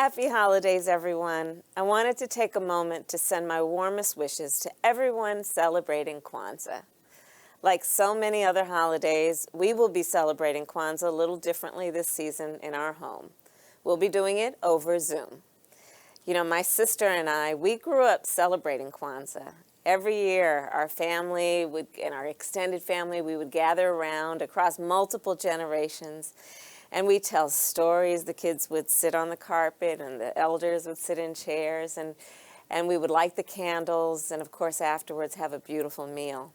Happy holidays, everyone. I wanted to take a moment to send my warmest wishes to everyone celebrating Kwanzaa. Like so many other holidays, we will be celebrating Kwanzaa a little differently this season in our home. We'll be doing it over Zoom. You know, my sister and I, we grew up celebrating Kwanzaa. Every year, our family and our extended family, we would gather around across multiple generations, and we tell stories. The kids would sit on the carpet, and the elders would sit in chairs, and we would light the candles, and of course, afterwards, have a beautiful meal.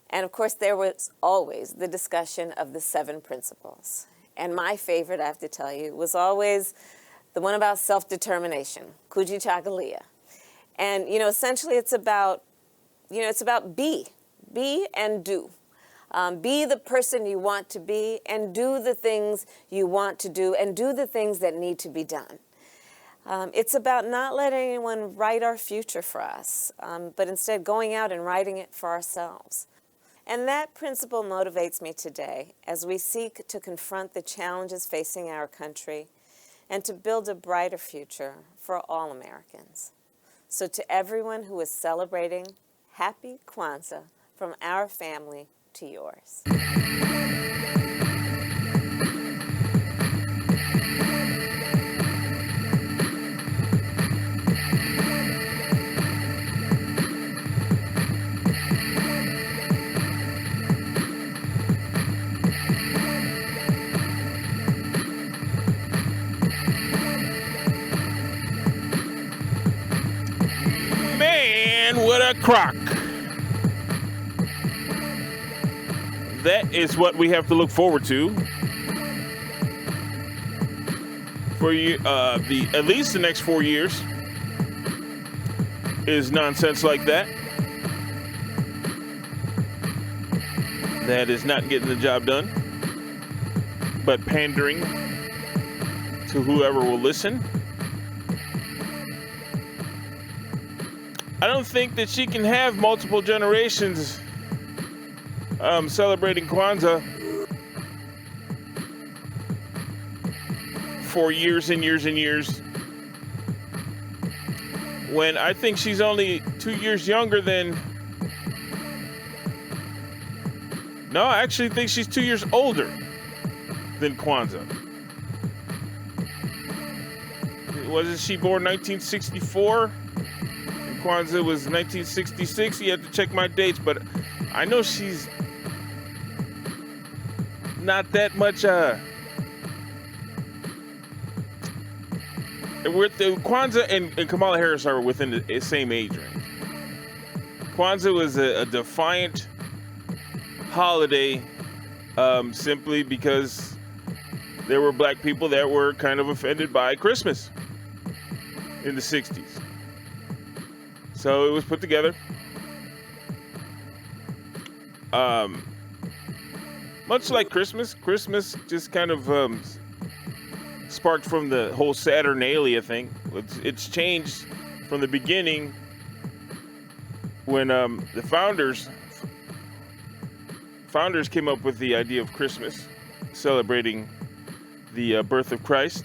And of course, there was always the discussion of the 7 principles. And my favorite, I have to tell you, was always the one about self-determination, Kujichagulia. And, you know, essentially it's about be and do. Be the person you want to be and do the things you want to do and do the things that need to be done. It's about not letting anyone write our future for us, but instead going out and writing it for ourselves. And that principle motivates me today as we seek to confront the challenges facing our country and to build a brighter future for all Americans. So to everyone who is celebrating, happy Kwanzaa from our family to yours. Man, what a crock. That is what we have to look forward to for you, at least the next 4 years is nonsense like that. That is not getting the job done, but pandering to whoever will listen. I don't think that she can have multiple generations celebrating Kwanzaa for years and years and years, when I think she's only 2 years younger than... No, I actually think she's 2 years older than Kwanzaa. Wasn't she born 1964? Kwanzaa was 1966. You have to check my dates, but I know she's not that much. Kwanzaa and Kamala Harris are within the same age range. Kwanzaa was a defiant holiday, simply because there were black people that were kind of offended by Christmas in the 60s. So it was put together. Much like Christmas just kind of sparked from the whole Saturnalia thing. It's changed from the beginning when the founders came up with the idea of Christmas, celebrating the birth of Christ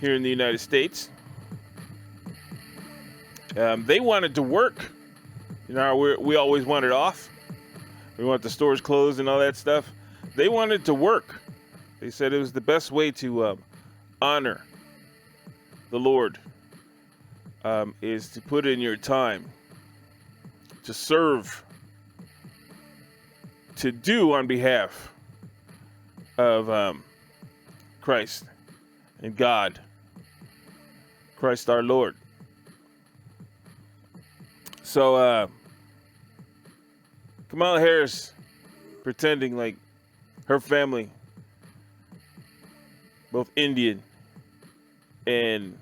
here in the United States. They wanted to work. You know, we always wanted off. We want the stores closed and all that stuff. They wanted to work. They said it was the best way to honor the Lord, is to put in your time, to serve, to do on behalf of Christ and God, Christ our Lord. So, Kamala Harris pretending like her family, both Indian and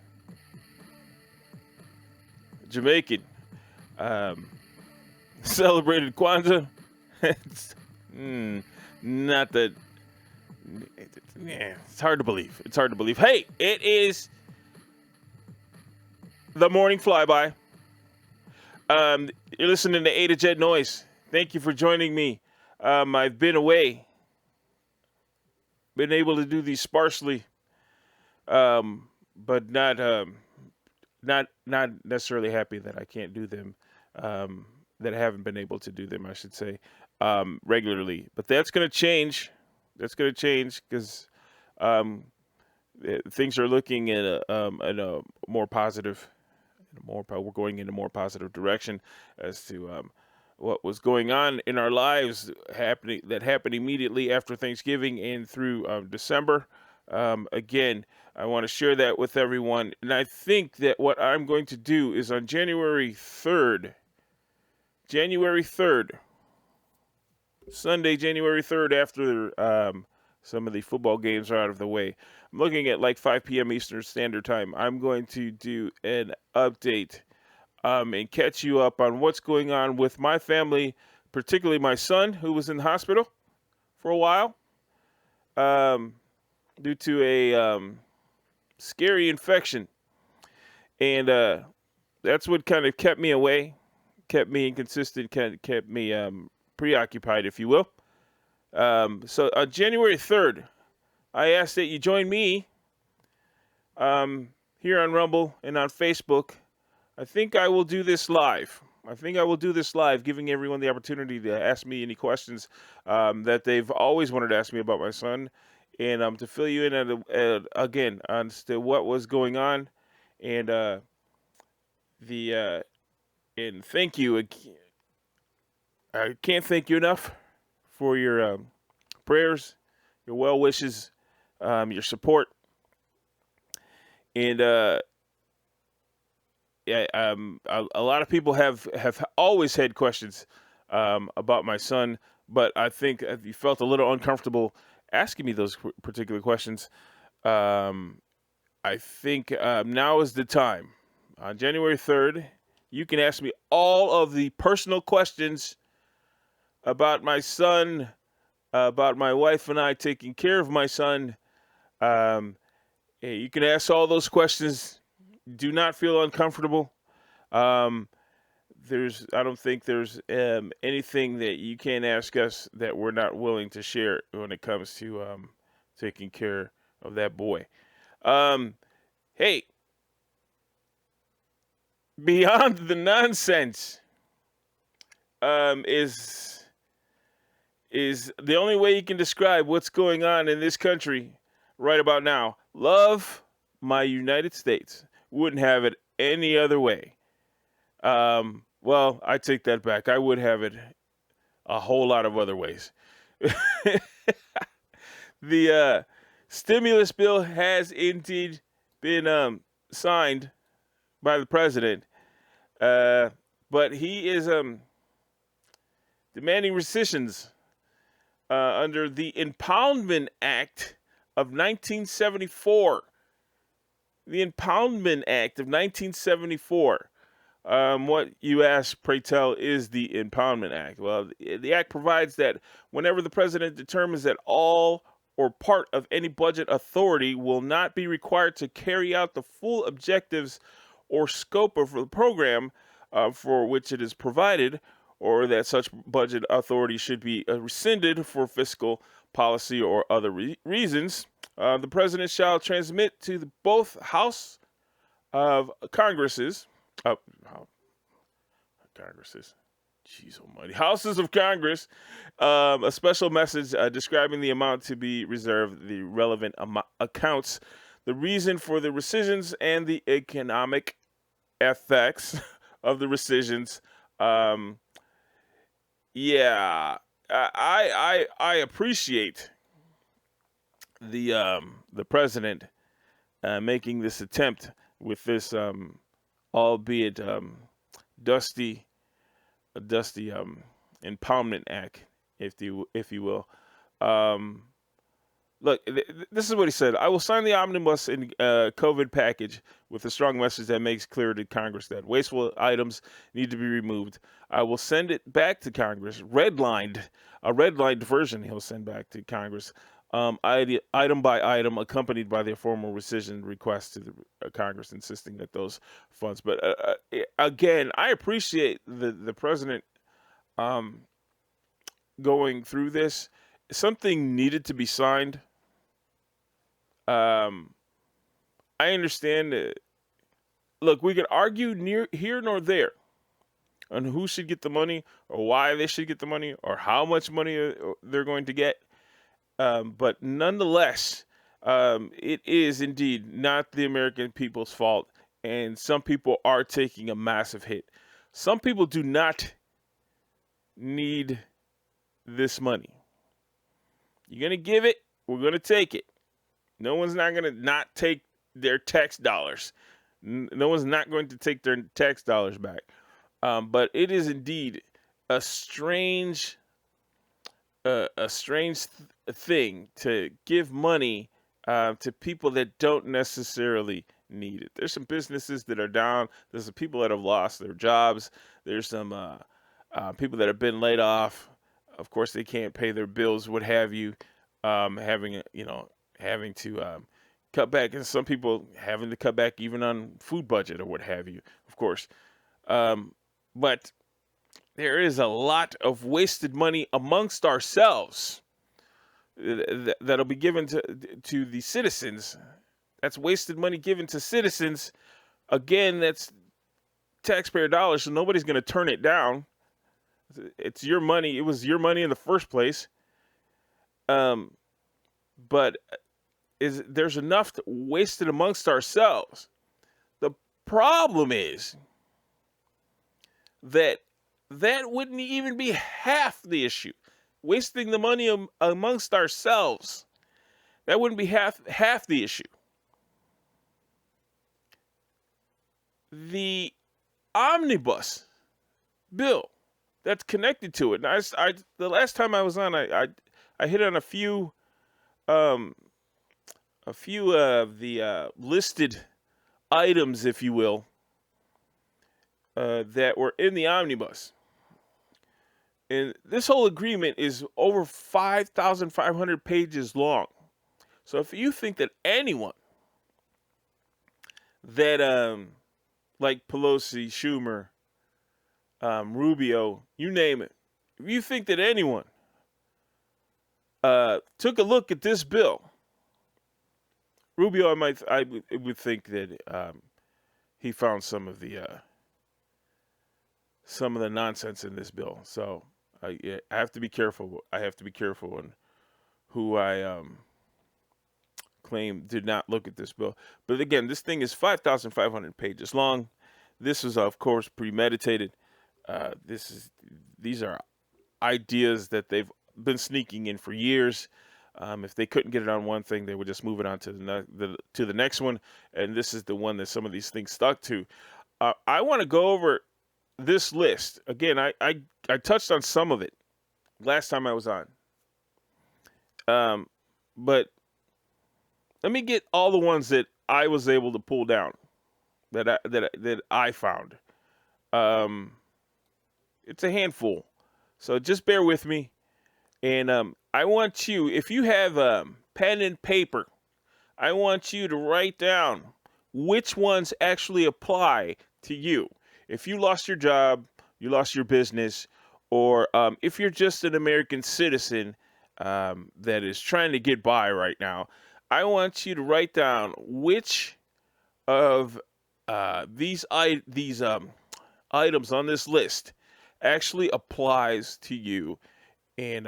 Jamaican, celebrated Kwanzaa. It's not that. It's hard to believe. It's hard to believe. Hey, it is the morning flyby. You're listening to A to Jet Noise. Thank you for joining me. I've been away. Been able to do these sparsely but not necessarily happy that I can't do them, that I haven't been able to do them, I should say, regularly. But that's going to change. That's going to change because um, things are looking in a more positive, we're going in a more positive direction as to what was going on in our lives happened immediately after Thanksgiving and through December. Again, I want to share that with everyone, and I think that what I'm going to do is on January 3rd, Sunday, January 3rd, after some of the football games are out of the way. I'm looking at like 5 p.m. Eastern Standard Time. I'm going to do an update and catch you up on what's going on with my family, particularly my son, who was in the hospital for a while um, due to a scary infection. And that's what kind of kept me away, kept me inconsistent, kept me preoccupied, if you will. So on January 3rd, I asked that you join me here on Rumble and on Facebook. I think I will do this live. Giving everyone the opportunity to ask me any questions that they've always wanted to ask me about my son, and to fill you in again on to what was going on, and the and thank you. I can't thank you enough for your prayers, your well wishes, your support, and yeah, a lot of people have always had questions about my son, but I think you felt a little uncomfortable asking me those particular questions. Um, I think now is the time. On January 3rd, you can ask me all of the personal questions about my son, about my wife and I taking care of my son. Um, you can ask all those questions. Do not feel uncomfortable. Um, I don't think there's anything that you can't ask us that we're not willing to share when it comes to taking care of that boy. Hey, beyond the nonsense is the only way you can describe what's going on in this country right about now. Love my United States. Wouldn't have it any other way. Well, I take that back. I would have it a whole lot of other ways. The stimulus bill has indeed been signed by the president, but he is demanding rescissions under the Impoundment Act of 1974. The Impoundment Act of 1974. What you ask, pray tell, is the Impoundment Act? Well, the act provides that whenever the president determines that all or part of any budget authority will not be required to carry out the full objectives or scope of the program for which it is provided, or that such budget authority should be rescinded for fiscal policy or other reasons, the president shall transmit to both House of Congresses, jeez almighty, Houses of Congress, a special message describing the amount to be reserved, the relevant accounts, the reason for the rescissions, and the economic effects of the rescissions. Yeah, I appreciate the president making this attempt with this albeit dusty Impoundment Act, if you will. Look, this is what he said. I will sign the Omnibus and COVID package with a strong message that makes clear to Congress that wasteful items need to be removed. I will send it back to Congress, a redlined version he'll send back to Congress, item by item, accompanied by their formal rescission request to the Congress, insisting that those funds. But again, I appreciate the president going through this. Something needed to be signed. I understand that. Look, we could argue near here nor there on who should get the money or why they should get the money or how much money they're going to get. But nonetheless, it is indeed not the American people's fault. And some people are taking a massive hit. Some people do not need this money. You're going to give it, we're going to take it. No one's not going to not take their tax dollars. No one's not going to take their tax dollars back. But it is indeed a strange thing to give money to people that don't necessarily need it. There's some businesses that are down. There's some people that have lost their jobs. There's some people that have been laid off. Of course, they can't pay their bills, what have you. Having to cut back, and some people having to cut back even on food budget or what have you. Of course, but there is a lot of wasted money amongst ourselves that'll be given to the citizens. That's wasted money given to citizens. Again, that's taxpayer dollars, so nobody's going to turn it down. It's your money. It was your money in the first place. But there's enough wasted amongst ourselves. The problem is that wouldn't even be half the issue. Wasting the money amongst ourselves, that wouldn't be half the issue. The omnibus bill that's connected to it. And the last time I was on, I hit on a few of the listed items, if you will, that were in the omnibus. And this whole agreement is over 5,500 pages long. So if you think that anyone that, like Pelosi, Schumer, Rubio, you name it, if you think that anyone took a look at this bill, Rubio, I would think that he found some of the nonsense in this bill. So I have to be careful. I have to be careful on who I claim did not look at this bill. But again, this thing is 5,500 pages long. This is, of course, premeditated. These are ideas that they've been sneaking in for years. If they couldn't get it on one thing, they would just move it on to the next one. And this is the one that some of these things stuck to. I want to go over this list again. I touched on some of it last time I was on, but let me get all the ones that I was able to pull down that I found. It's a handful, so just bear with me. And I want you, if you have pen and paper, I want you to write down which ones actually apply to you. If you lost your job, you lost your business, or if you're just an American citizen that is trying to get by right now, I want you to write down which of these items on this list actually applies to you, and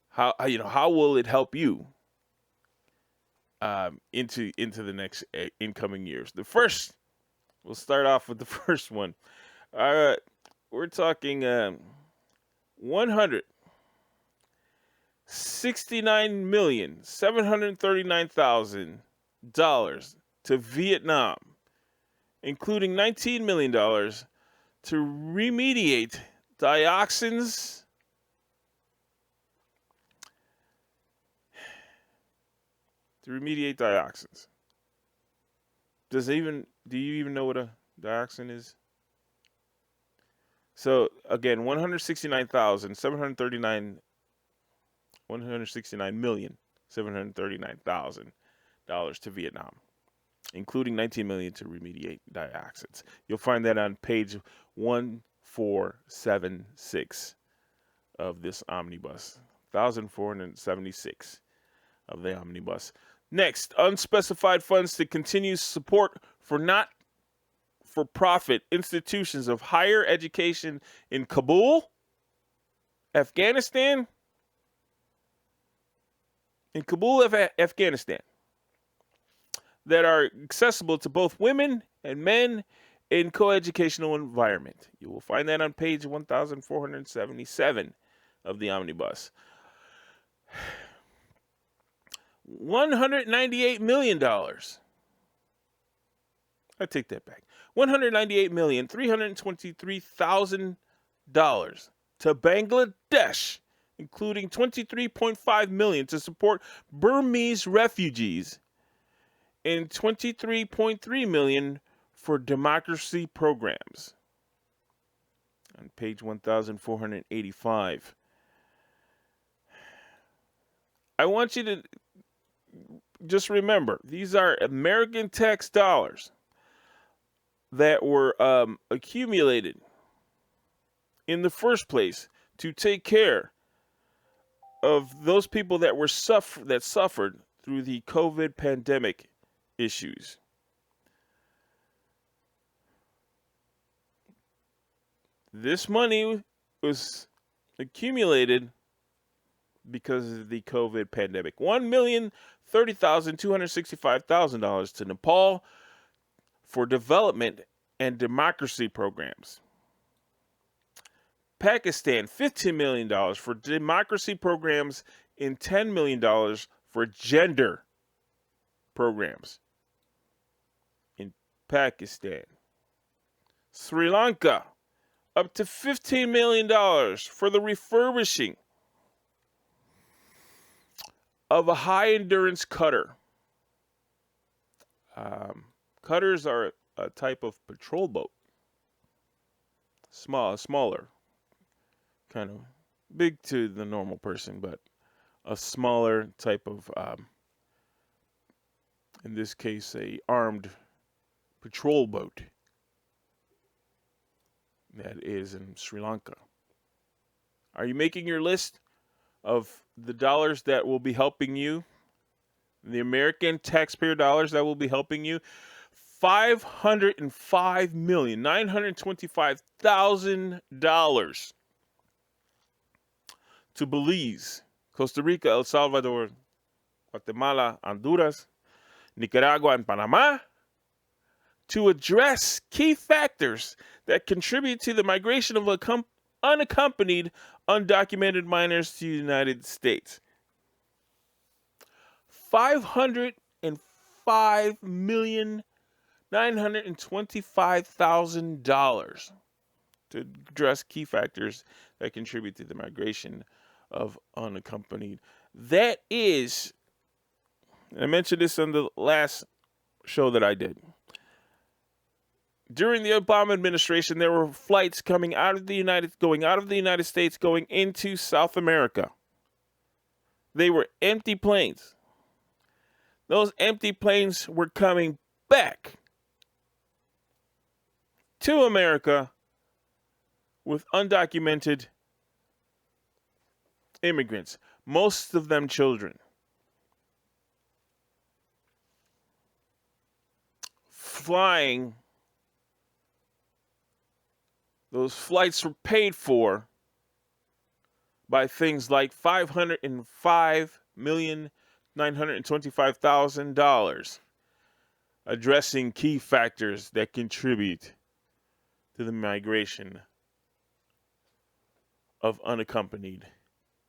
how will it help you into the next incoming years. We'll start off with the first one. We're talking $169,739,000 to Vietnam, including $19 million to remediate dioxins. Do you even know what a dioxin is? So again, $169,739,000 to Vietnam, including $19 million to remediate dioxins. You'll find that on page 1476 of this omnibus. 1,476 of the omnibus. Next, unspecified funds to continue support for not-for-profit institutions of higher education in Kabul, Afghanistan, Afghanistan, that are accessible to both women and men in coeducational environment. You will find that on page 1477 of the Omnibus. $198 million. I take that back. $198,323,000 to Bangladesh, including $23.5 million to support Burmese refugees and $23.3 million for democracy programs. On page 1485. I want you to just remember, these are American tax dollars that were accumulated in the first place to take care of those people that suffered through the COVID pandemic issues. This money was accumulated because of the COVID pandemic. $1,030,265,000 to Nepal for development and democracy programs. Pakistan, $15 million for democracy programs and $10 million for gender programs in Pakistan. Sri Lanka, up to $15 million for the refurbishing of a high-endurance cutter. Cutters are a type of patrol boat. Smaller. Kind of big to the normal person, but a smaller type of, in this case, a armed patrol boat that is in Sri Lanka. Are you making your list of the dollars that will be helping you? The American taxpayer dollars that will be helping you? $505,925,000 to Belize, Costa Rica, El Salvador, Guatemala, Honduras, Nicaragua, and Panama to address key factors that contribute to the migration of unaccompanied, undocumented minors to the United States. $505,925,000 to address key factors that contribute to the migration of unaccompanied. That is, I mentioned this on the last show that I did. During the Obama administration, there were flights going out of the United States, going into South America. They were empty planes. Those empty planes were coming back to America with undocumented immigrants, most of them children. Flying, those flights were paid for by things like $505,925,000, addressing key factors that contribute to the migration of unaccompanied,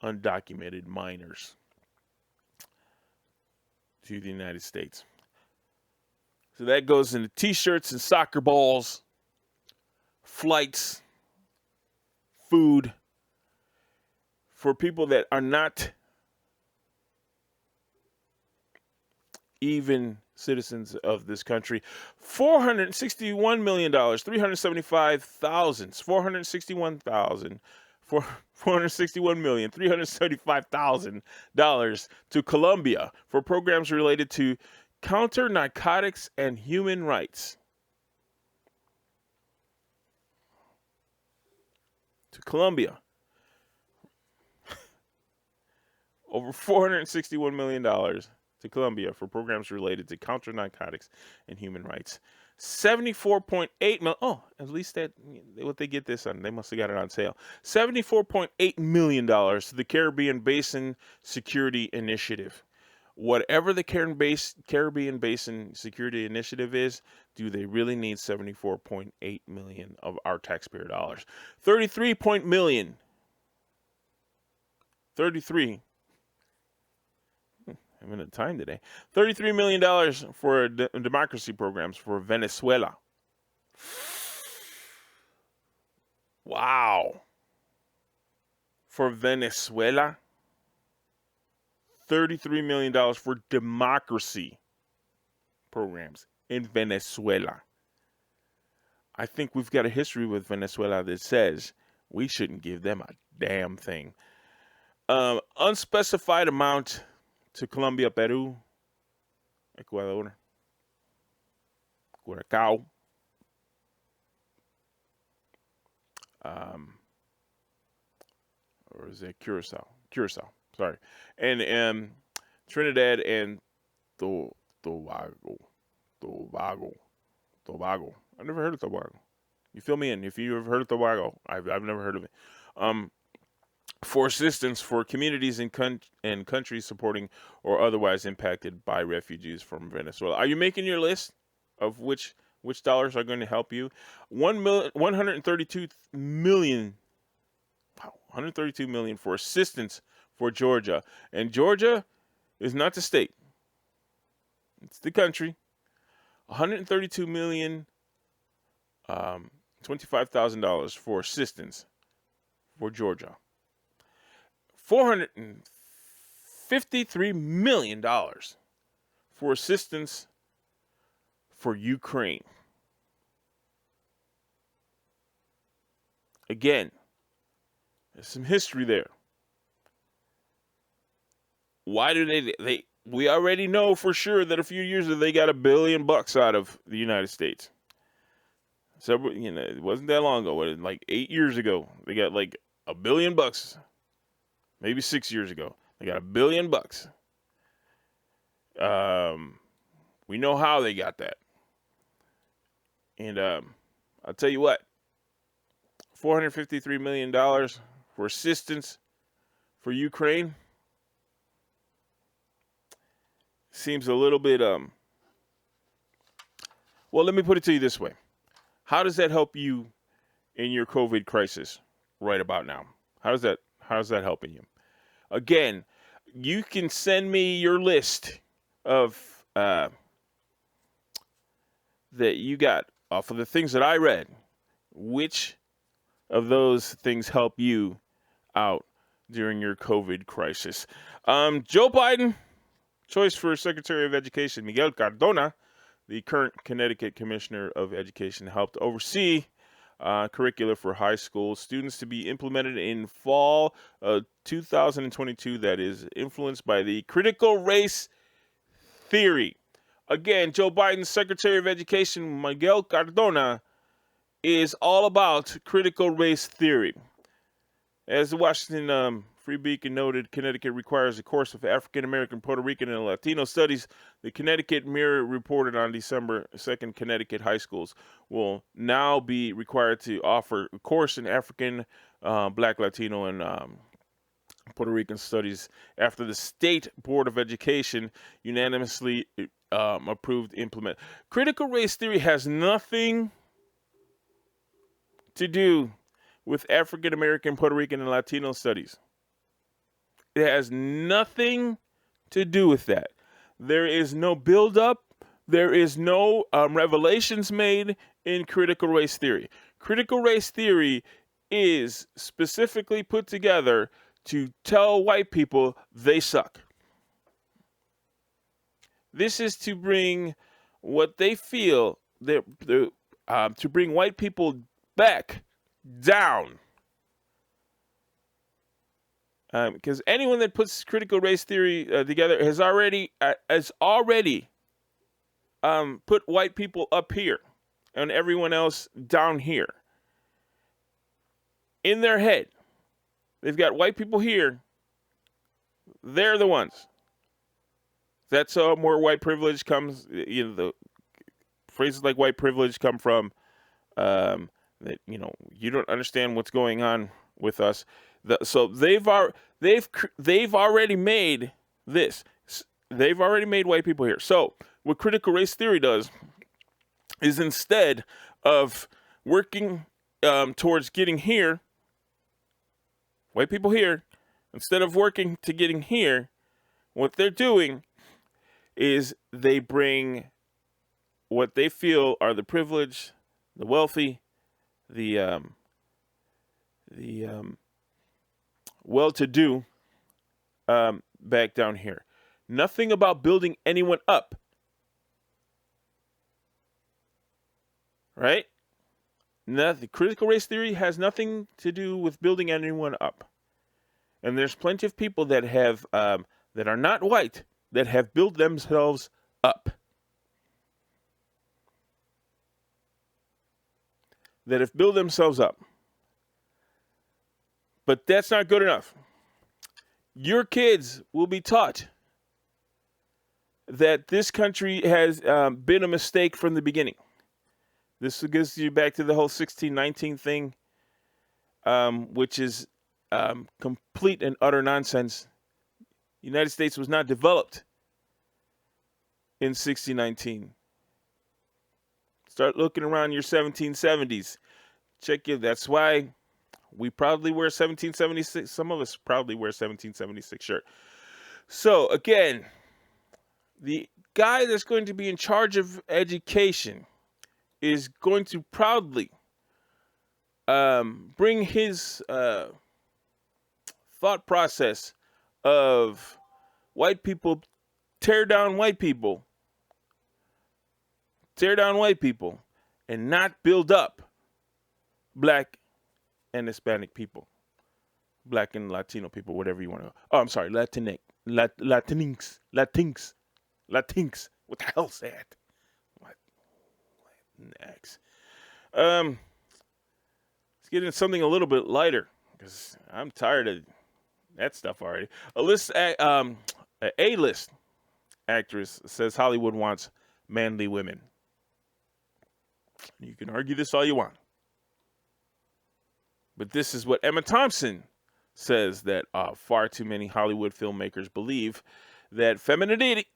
undocumented minors to the United States. So that goes into t-shirts and soccer balls, flights, food for people that are not even citizens of this country. $461 million, $461,375,000 to Colombia for programs related to counter narcotics and human rights. To Colombia. Over $461 million to Colombia for programs related to counter narcotics and human rights. 74.8 million. Oh, at least that what they get this on. They must have got it on sale. $74.8 million to the Caribbean Basin Security Initiative. Whatever the Caribbean Basin Security Initiative is, do they really need 74.8 million of our taxpayer dollars? 33 million. 33. I'm in a time today. $33 million for democracy programs for Venezuela. Wow. For Venezuela, $33 million for democracy programs in Venezuela. I think we've got a history with Venezuela that says we shouldn't give them a damn thing. Unspecified amount to Colombia, Peru, Ecuador, Curacao, or is it Curacao? Curacao, sorry, and Trinidad and Tobago. I've never heard of Tobago. You fill me in if you've heard of Tobago. I've never heard of it. For assistance for communities and countries supporting or otherwise impacted by refugees from Venezuela. Are you making your list of which dollars are going to help you? 132 million. Wow, 132 million for assistance for Georgia, and Georgia is not the state; it's the country. 132 million, $25,000 for assistance for Georgia. $453 million for assistance for Ukraine. Again, there's some history there. Why do they we already know for sure that a few years ago they got $1 billion out of the United States. Several, it wasn't that long ago. Like 8 years ago, they got like $1 billion. Maybe 6 years ago, they got $1 billion. We know how they got that. And I'll tell you what, $453 million for assistance for Ukraine seems a little bit, well, let me put it to you this way. How does that help you in your COVID crisis right about now? How's that helping you? Again, you can send me your list of that you got off of the things that I read. Which of those things help you out during your COVID crisis? Joe Biden, choice for Secretary of Education, Miguel Cardona, the current Connecticut Commissioner of Education, helped oversee curricula for high school students to be implemented in fall 2022 that is influenced by the critical race theory. Again, Joe Biden's Secretary of Education, Miguel Cardona, is all about critical race theory. As the Washington Free Beacon noted, Connecticut requires a course of African American, Puerto Rican, and Latino studies. The Connecticut Mirror reported on December 2nd, Connecticut high schools will now be required to offer a course in African, Black, Latino, and Puerto Rican studies after the State Board of Education unanimously approved implement. Critical race theory has nothing to do with African American, Puerto Rican, and Latino studies. It has nothing to do with that. There is no buildup. There is no revelations made in critical race theory. Critical race theory is specifically put together to tell white people they suck. This is to bring what they feel, to bring white people back down. Because anyone that puts critical race theory together has already put white people up here and everyone else down here. In their head, they've got white people here. They're the ones. That's where white privilege comes. The phrases like white privilege come from. That you don't understand what's going on with us. So they've already made this. They've already made white people here. So what critical race theory does is, instead of working towards getting here, white people here, instead of working to getting here, what they're doing is they bring what they feel are the privileged, the wealthy, the well-to-do back down here. Nothing about building anyone up, right? Nothing. Critical race theory has nothing to do with building anyone up. And there's plenty of people that have that are not white that have built themselves up. That have built themselves up. But that's not good enough. Your kids will be taught that this country has been a mistake from the beginning. This gets you back to the whole 1619 thing, which is complete and utter nonsense. The United States was not developed in 1619. Start looking around your 1770s. Check it. That's why we probably wear 1776. Some of us probably wear 1776 shirt. So again, the guy that's going to be in charge of education is going to proudly bring his thought process of white people tear down white people, and not build up black and Hispanic people, black and Latino people, whatever you want to. Oh, I'm sorry, Latinx. What the hell's that? Latinx. Let's get into something a little bit lighter, because I'm tired of that stuff already. A-list actress says Hollywood wants manly women. You can argue this all you want, but this is what Emma Thompson says, that far too many Hollywood filmmakers believe that femininity.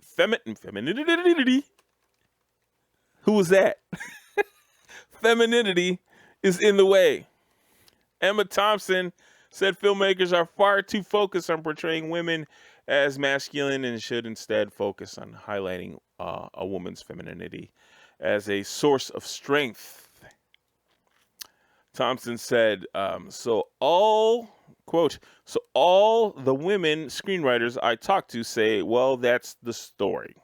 Who was that? Femininity is in the way. Emma Thompson said filmmakers are far too focused on portraying women as masculine and should instead focus on highlighting a woman's femininity as a source of strength. Thompson said, so all the women screenwriters I talk to say, well, that's the story.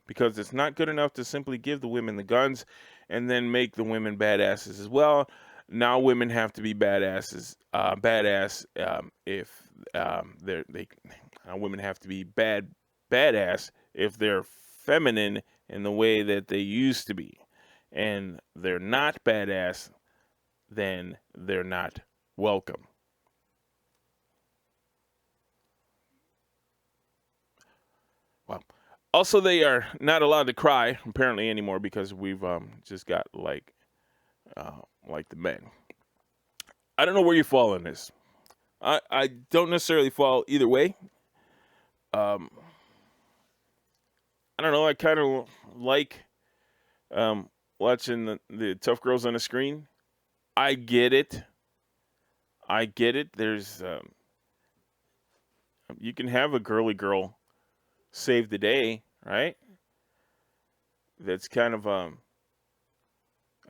Because it's not good enough to simply give the women the guns and then make the women badasses as well. Now women have to be badass if women have to be badass if they're feminine in the way that they used to be, and they're not badass, then they're not welcome. Well, also they are not allowed to cry apparently anymore, because we've just got like the men. I don't know where you fall in this. I don't necessarily fall either way. I don't know. I kind of like watching the tough girls on the screen. I get it. There's you can have a girly girl save the day, right? That's kind of I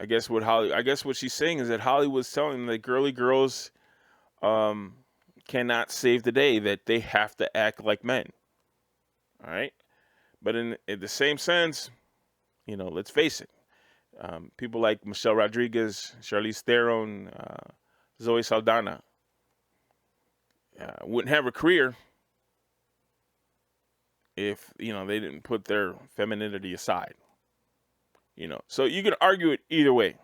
guess what she's saying is that Hollywood's telling them that girly girls cannot save the day, that they have to act like men. All right? But in the same sense, let's face it. People like Michelle Rodriguez, Charlize Theron, Zoe Saldana wouldn't have a career if, they didn't put their femininity aside. So you can argue it either way.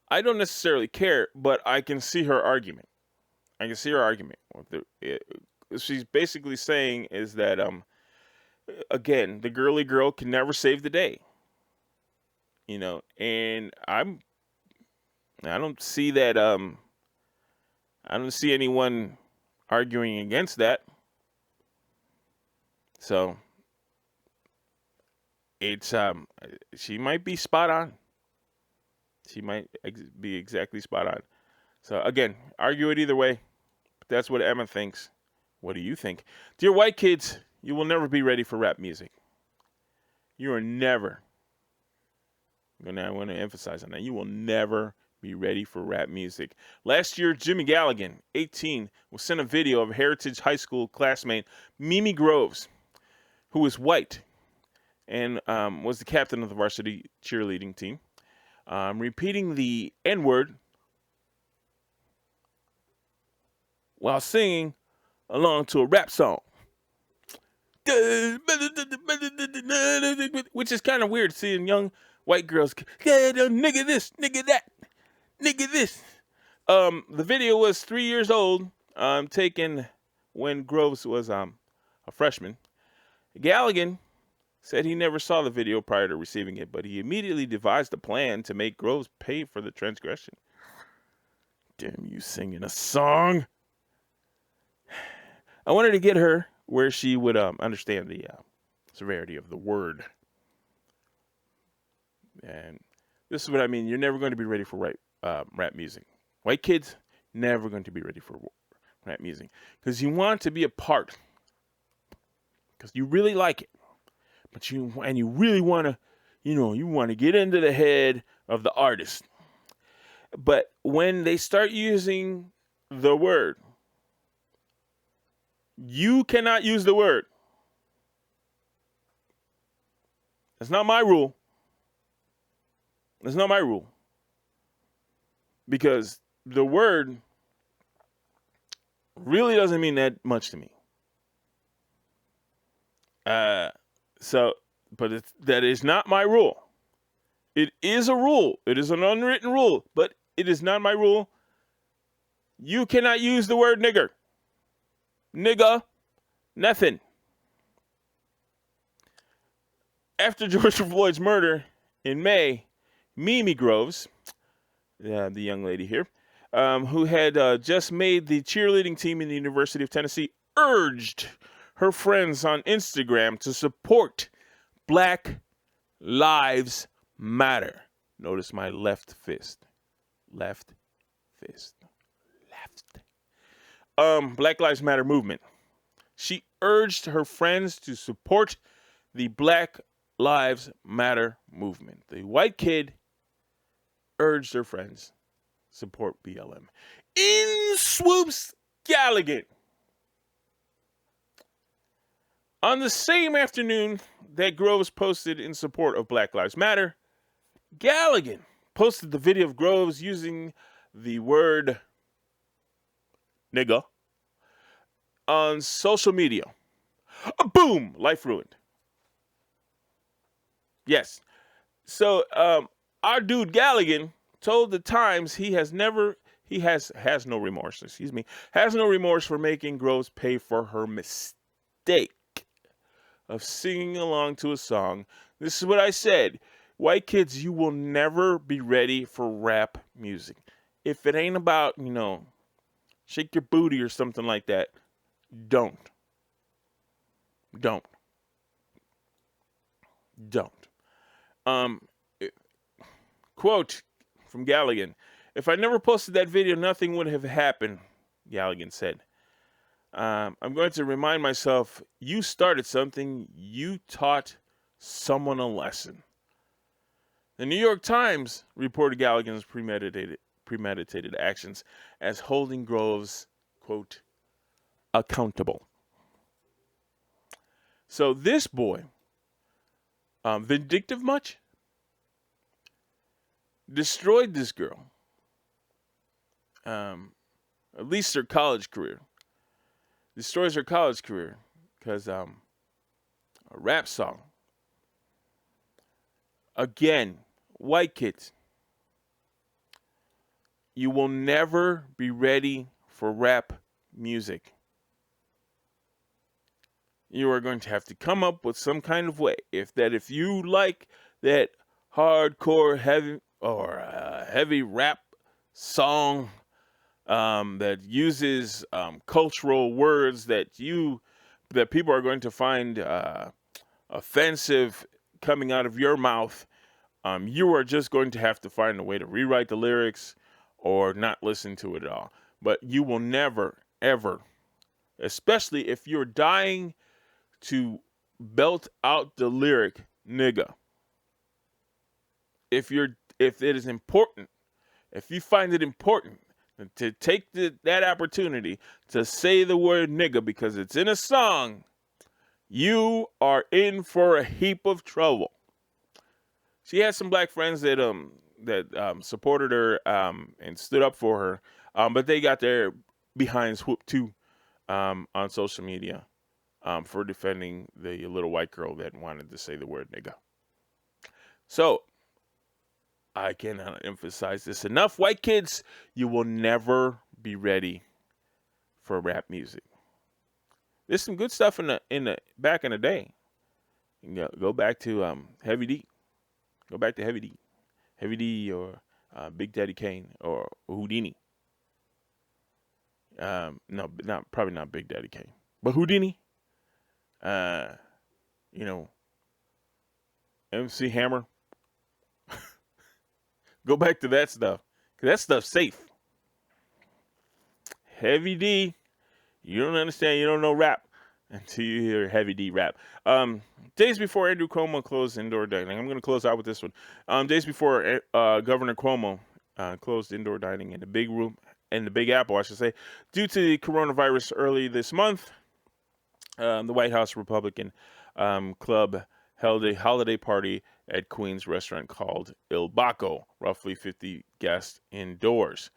I don't necessarily care, but I can see her argument. She's basically saying is that Again, the girly girl can never save the day. And I don't see that I don't see anyone arguing against that. So it's she might be spot on. She might be exactly spot on. So again, argue it either way. But that's what Emma thinks. What do you think? Dear white kids, you will never be ready for rap music. You are never. I want to emphasize on that. You will never be ready for rap music. Last year, Jimmy Galligan, 18, was sent a video of Heritage High School classmate Mimi Groves, who was white and was the captain of the varsity cheerleading team, repeating the N-word while singing along to a rap song. Which is kind of weird, seeing young white girls, nigga this, nigga that, nigga this. The video was 3 years old, taken when Groves was a freshman. Galligan said he never saw the video prior to receiving it, but he immediately devised a plan to make Groves pay for the transgression. Damn you singing a song. I wanted to get her where she would understand the severity of the word. And this is what I mean. You're never going to be ready for rap music. White kids, never going to be ready for rap music. Because you want to be a part. Because you really like it. But you really want to, you want to get into the head of the artist. But when they start using the word, you cannot use the word. That's not my rule. That's not my rule. Because the word really doesn't mean that much to me. But that is not my rule. It is a rule. It is an unwritten rule, but it is not my rule. You cannot use the word nigger. Nigga, nothing. After George Floyd's murder in May, Mimi Groves, the young lady here, who had just made the cheerleading team in the University of Tennessee, urged her friends on Instagram to support Black Lives Matter. Notice my left fist. Left fist. Left. Black Lives Matter movement. She urged her friends to support the Black Lives Matter movement. The white kid urged her friends support BLM. In swoops Galligan. On the same afternoon that Groves posted in support of Black Lives Matter, Galligan posted the video of Groves using the word nigga on social media. Boom! Life ruined. Yes. So, our dude Galligan told the Times he has no remorse, has no remorse for making Groves pay for her mistake of singing along to a song. This is what I said. White kids, you will never be ready for rap music. If it ain't about, shake your booty or something like that, don't. Quote from Galligan, "If I never posted that video, nothing would have happened," Galligan said. "I'm going to remind myself, you started something, you taught someone a lesson." The New York Times reported Galligan's premeditated actions as holding Groves, quote, accountable. So this boy, vindictive much? Destroyed this girl. At least her college career. Destroys her college career because a rap song. Again, white kids, you will never be ready for rap music. you are going to have to come up with some kind of way. If you like that hardcore heavy rap song that uses cultural words that people are going to find offensive coming out of your mouth, you are just going to have to find a way to rewrite the lyrics or not listen to it at all. But you will never, ever, especially if you're dying to belt out the lyric nigga. If it is important, if you find it important to take that opportunity to say the word nigga because it's in a song, you are in for a heap of trouble. She had some black friends that supported her and stood up for her, but they got their behinds whooped too on social media for defending the little white girl that wanted to say the word nigga. So I cannot emphasize this enough. White kids, you will never be ready for rap music. There's some good stuff in the back in the day. You go back to Heavy D. Go back to Heavy D or Big Daddy Kane or Houdini. No, probably not Big Daddy Kane, but Houdini. MC Hammer. Go back to that stuff, because that stuff's safe. Heavy D, you don't understand, you don't know rap until you hear Heavy D rap. Days before Andrew Cuomo closed indoor dining, I'm going to close out with this one. Days before Governor Cuomo closed indoor dining in the Big Apple, I should say, due to the coronavirus early this month, the White House Republican Club held a holiday party at Queens restaurant called Il Bacco, roughly 50 guests indoors.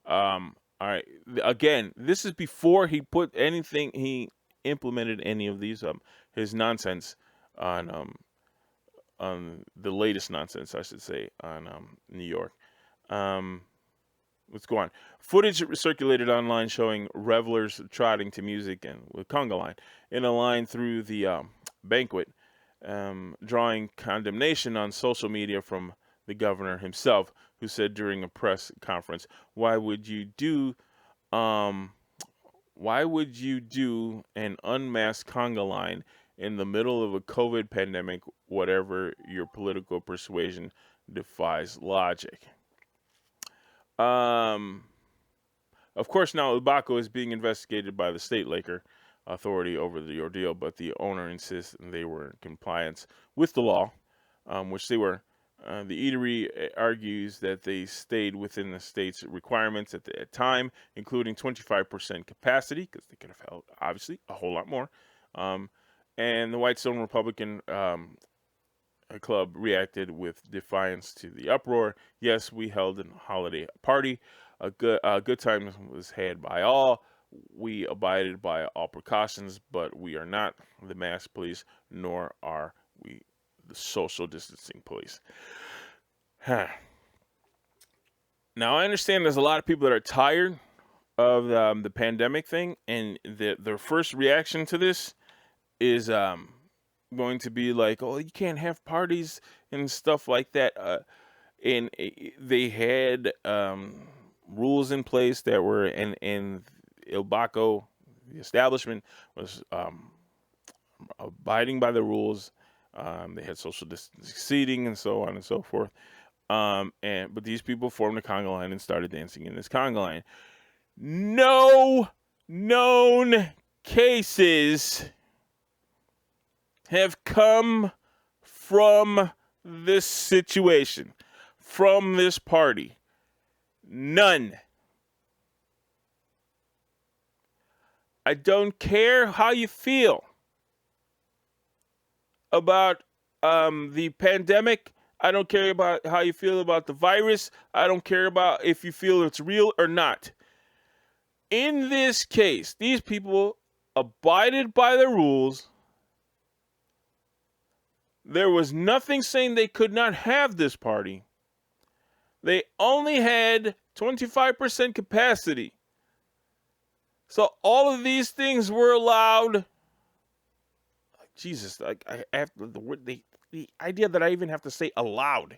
All right. Again, this is before he implemented any of these his nonsense on the latest nonsense, I should say, on New York. Let's go on. Footage circulated online showing revelers trotting to music and with Conga Line in a line through the banquet, drawing condemnation on social media from the governor himself, who said during a press conference, why would you do an unmasked Conga Line in the middle of a COVID pandemic? Whatever your political persuasion, defies logic. Of course, now Ibako is being investigated by the state liquor authority over the ordeal, but the owner insists they were in compliance with the law, which they were. The eatery argues that they stayed within the state's requirements at the time, including 25% capacity, because they could have held, obviously, a whole lot more. And the Whitestone Republican Club reacted with defiance to the uproar. Yes, we held a holiday party. A good time was had by all. We abided by all precautions, but we are not the mask police, nor are we the social distancing police. Now, I understand there's a lot of people that are tired of the pandemic thing, and their first reaction to this is going to be like, oh, you can't have parties and stuff like that. And they had rules in place that were in Il Bacco, the establishment was abiding by the rules. They had social distancing seating and so on and so forth. But these people formed a Conga Line and started dancing in this Conga Line. No known cases have come from this situation, from this party. None. I don't care how you feel about the pandemic. I don't care about how you feel about the virus. I don't care about if you feel it's real or not. In this case, these people abided by the rules. There was nothing saying they could not have this party. They only had 25% capacity. So all of these things were allowed. Jesus, like I have the word, the idea that I even have to say aloud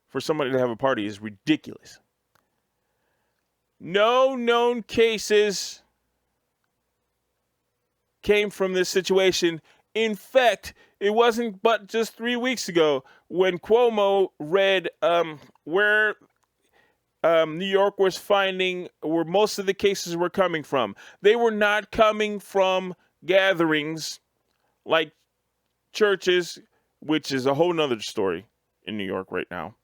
for somebody to have a party is ridiculous. No known cases came from this situation. In fact, it wasn't but just 3 weeks ago when Cuomo read where New York was finding where most of the cases were coming from. They were not coming from gatherings like churches, which is a whole nother story in New York right now.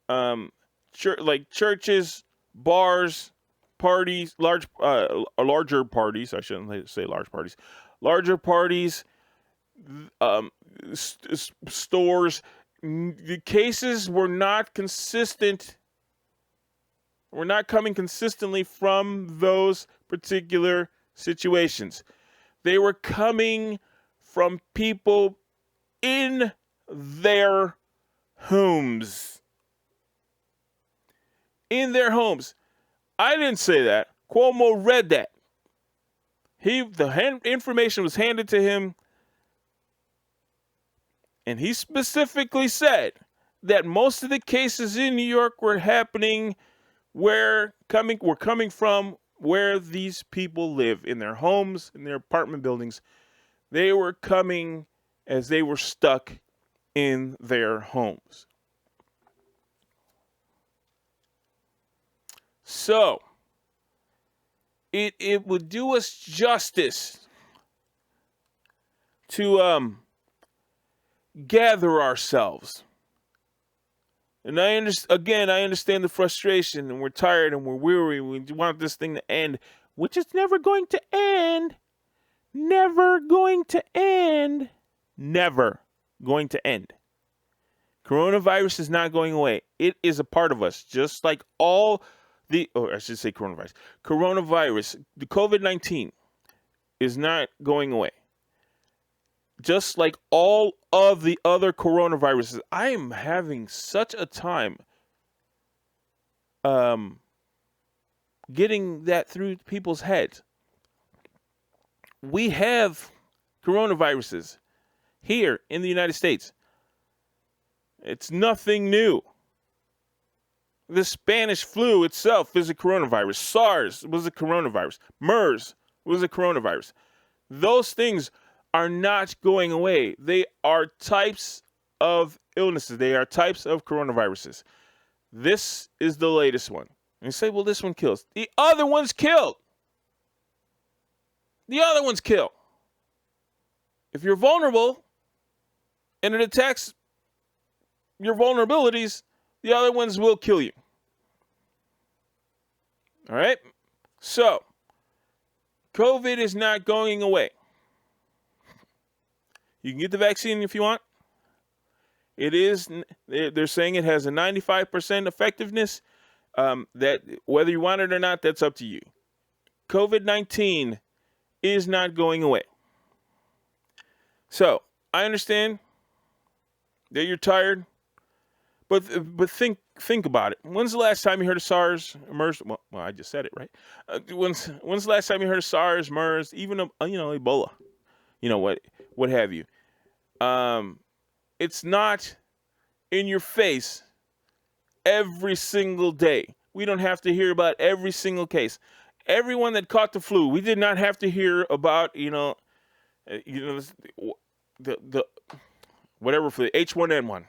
Like churches, bars, parties, larger parties. I shouldn't say large parties. Larger parties, stores. The cases were not consistent. Were not coming consistently from those particular situations. They were coming from people in their homes. In their homes. I didn't say that. Cuomo read that. Information was handed to him, and he specifically said that most of the cases in New York were happening were coming from where these people live, in their homes, in their apartment buildings. They were coming as they were stuck in their homes. So, it would do us justice to gather ourselves. And I understand the frustration, and we're tired, and we're weary. We want this thing to end, which is never going to end. Never going to end. Never going to end. Coronavirus is not going away. It is a part of us, just like coronavirus. The COVID-19 is not going away. Just like all of the other coronaviruses, I am having such a time getting that through people's heads. We have coronaviruses here in the United States. It's nothing new. The Spanish flu itself is a coronavirus. SARS was a coronavirus. MERS was a coronavirus. Those things are not going away. They are types of illnesses. They are types of coronaviruses. This is the latest one. And you say, well, this one kills. The other one's killed. The other one's killed. If you're vulnerable and it attacks your vulnerabilities, the other ones will kill you. All right? So, COVID is not going away. You can get the vaccine if you want. They're saying it has a 95% effectiveness. That whether you want it or not, that's up to you. COVID-19 is not going away. So, I understand that you're tired, but think about it. When's the last time you heard of SARS, MERS? Well, I just said it, right? When's the last time you heard of SARS, MERS, even Ebola? What have you? It's not in your face every single day. We don't have to hear about every single case. Everyone that caught the flu, we did not have to hear about the whatever for the H1N1.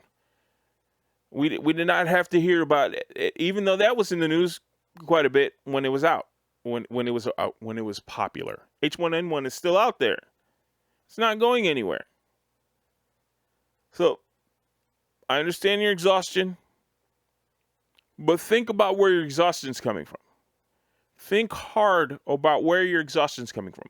We did not have to hear about it, even though that was in the news quite a bit when it was out, when it was popular. H1N1 is still out there. It's not going anywhere. So, I understand your exhaustion, but think about where your exhaustion's coming from. Think hard about where your exhaustion's coming from.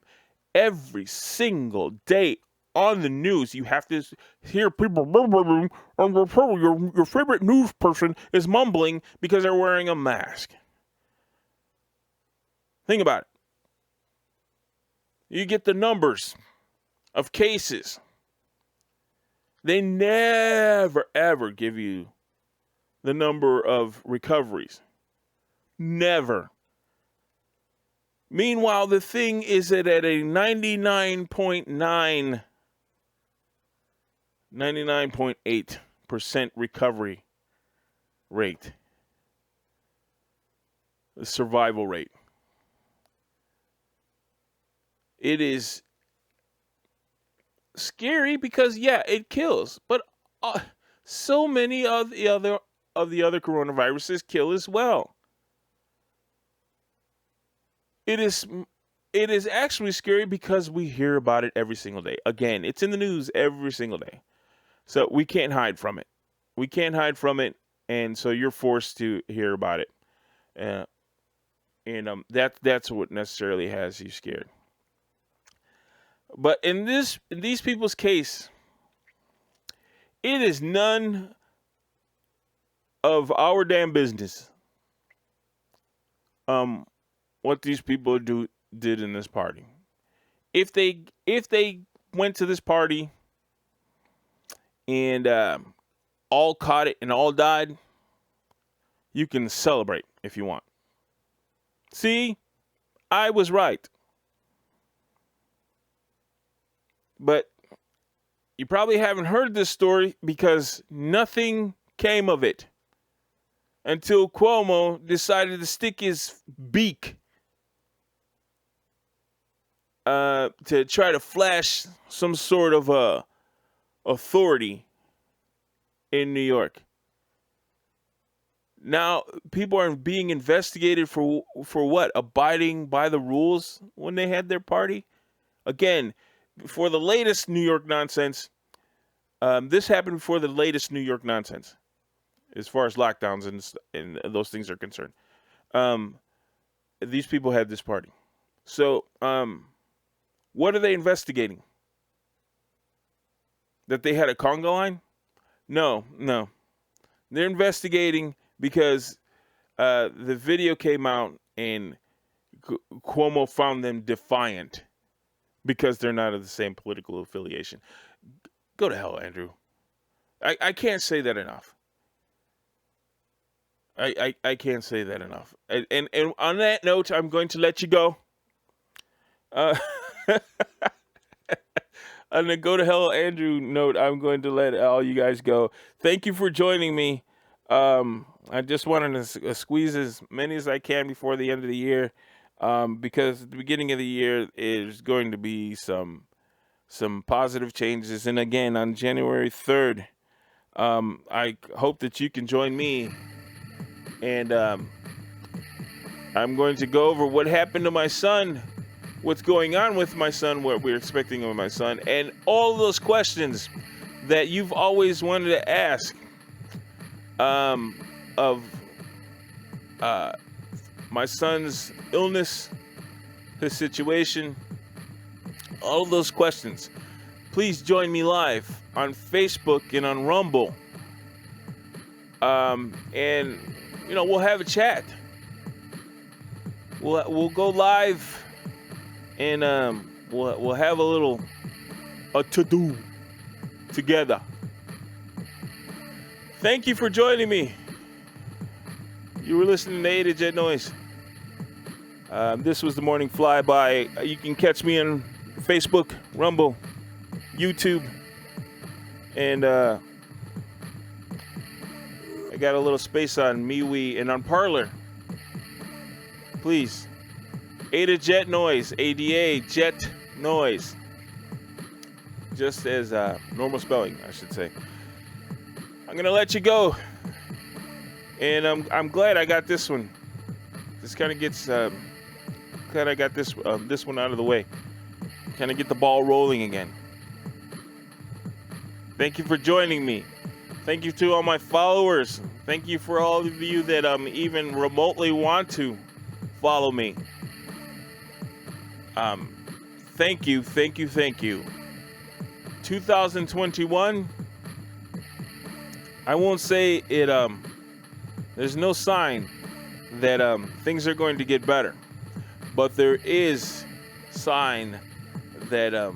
Every single day on the news, you have to hear people, and your favorite news person is mumbling because they're wearing a mask. Think about it. You get the numbers of cases. They never, ever give you the number of recoveries. Never. Meanwhile, the thing is at a 99.8% recovery rate, the survival rate. It is scary because, yeah, it kills, but so many of the other coronaviruses kill as well. It is actually scary because we hear about it every single day. Again, it's in the news every single day. So we can't hide from it. We can't hide from it, and so you're forced to hear about it. That's what necessarily has you scared. But in these people's case, it is none of our damn business what these people did in this party. If they went to this party and all caught it and all died, you can celebrate if you want. See, I was right. But you probably haven't heard this story because nothing came of it until Cuomo decided to stick his beak to try to flash some sort of authority in New York. Now, people are being investigated for what? Abiding by the rules when they had their party? Again, before the latest New York nonsense, this happened before the latest New York nonsense, as far as lockdowns and those things are concerned. These people had this party. So, what are they investigating? That they had a conga line? No. They're investigating because the video came out and Cuomo found them defiant because they're not of the same political affiliation. Go to hell, Andrew. I can't say that enough. I can't say that enough. And on that note, I'm going to let you go. On the go to hell Andrew note, I'm going to let all you guys go. Thank you for joining me. I just wanted to squeeze as many as I can before the end of the year, because at the beginning of the year is going to be some positive changes. And again, on January 3rd, I hope that you can join me. And I'm going to go over what happened to my son, what's going on with my son, what we're expecting of my son, and all those questions that you've always wanted to ask of my son's illness, his situation, all those questions. Please join me live on Facebook and on Rumble. And we'll have a chat. We'll go live. And we'll have a to-do together. Thank you for joining me. You were listening to A to Jet Noise. This was the Morning Flyby. You can catch me on Facebook, Rumble, YouTube, and I got a little space on MeWe and on Parler. Please. Ada Jet Noise, ADA Jet Noise. Just as normal spelling, I should say. I'm gonna let you go, and I'm glad I got this one. This kind of gets glad I got this one out of the way. Kind of get the ball rolling again. Thank you for joining me. Thank you to all my followers. Thank you for all of you that even remotely want to follow me. Thank you. 2021, I won't say it, there's no sign that things are going to get better, but there is sign that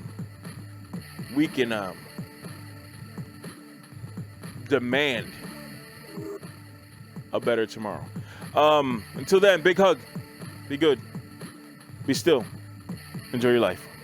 we can demand a better tomorrow. Until then, big hug. Be good. Be still. Enjoy your life.